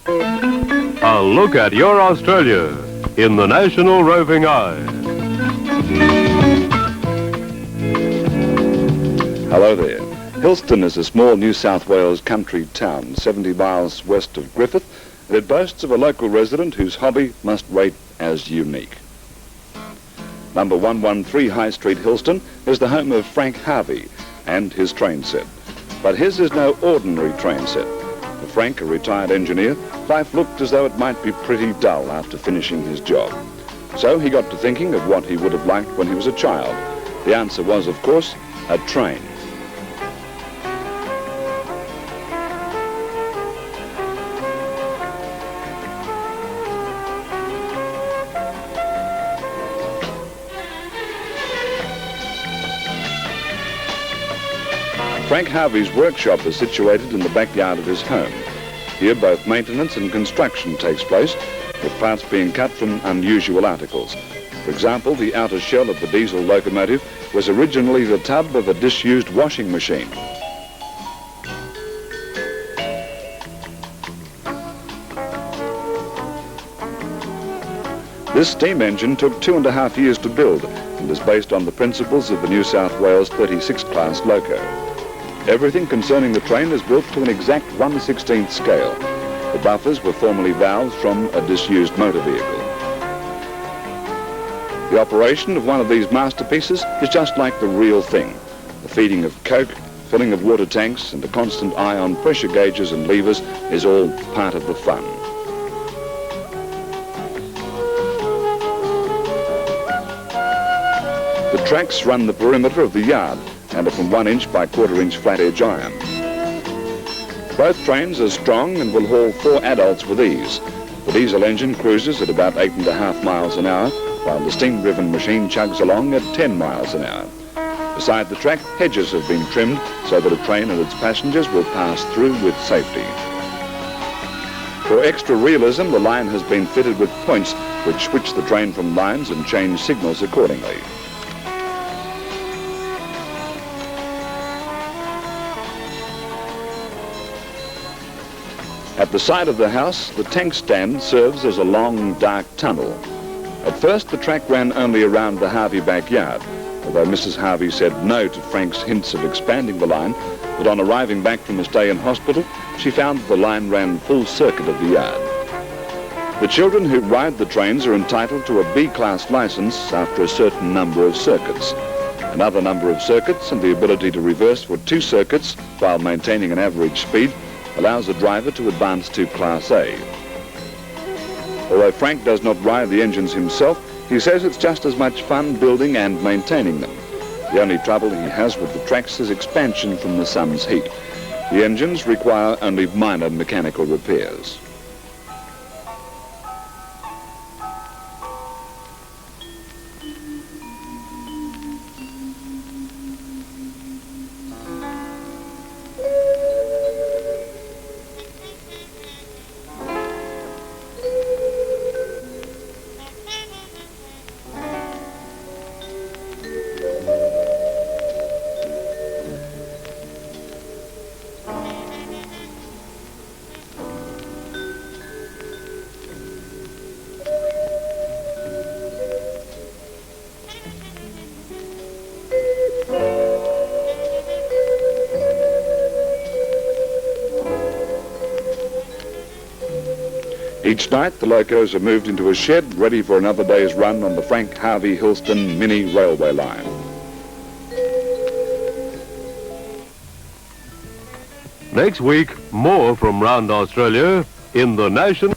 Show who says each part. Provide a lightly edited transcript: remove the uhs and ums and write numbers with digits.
Speaker 1: A look at your Australia in the National Roving Eye.
Speaker 2: Hello there. Hillston is a small New South Wales country town, 70 miles west of Griffith, and it boasts of a local resident whose hobby must rate as unique. Number 113 High Street, Hillston, is the home of Frank Harvey and his train set. But his is no ordinary train set. For Frank, a retired engineer, life looked as though it might be pretty dull after finishing his job. So he got to thinking of what he would have liked when he was a child. The answer was, of course, a train. Frank Harvey's workshop is situated in the backyard of his home. Here both maintenance and construction takes place, with parts being cut from unusual articles. For example, the outer shell of the diesel locomotive was originally the tub of a disused washing machine. This steam engine took 2.5 years to build and is based on the principles of the New South Wales 36 class loco. Everything concerning the train is built to an exact 1/16th scale. The buffers were formerly valves from a disused motor vehicle. The operation of one of these masterpieces is just like the real thing. The feeding of coke, filling of water tanks, and a constant eye on pressure gauges and levers is all part of the fun. The tracks run the perimeter of the yard and are from 1 inch by 1/4 inch flat edge iron. Both trains are strong and will haul 4 adults with ease. The diesel engine cruises at about 8.5 miles an hour, while the steam-driven machine chugs along at 10 miles an hour. Beside the track, hedges have been trimmed so that a train and its passengers will pass through with safety. For extra realism, the line has been fitted with points which switch the train from lines and change signals accordingly. At the side of the house, the tank stand serves as a long, dark tunnel. At first, the track ran only around the Harvey backyard, although Mrs. Harvey said no to Frank's hints of expanding the line, but on arriving back from a stay in hospital, she found that the line ran full circuit of the yard. The children who ride the trains are entitled to a B-class license after a certain number of circuits. Another number of circuits and the ability to reverse for 2 circuits while maintaining an average speed allows a driver to advance to Class A. Although Frank does not ride the engines himself, he says it's just as much fun building and maintaining them. The only trouble he has with the tracks is expansion from the sun's heat. The engines require only minor mechanical repairs. Each night, the locos are moved into a shed ready for another day's run on the Frank Harvey Hillston mini railway line.
Speaker 1: Next week, more from round Australia in the National...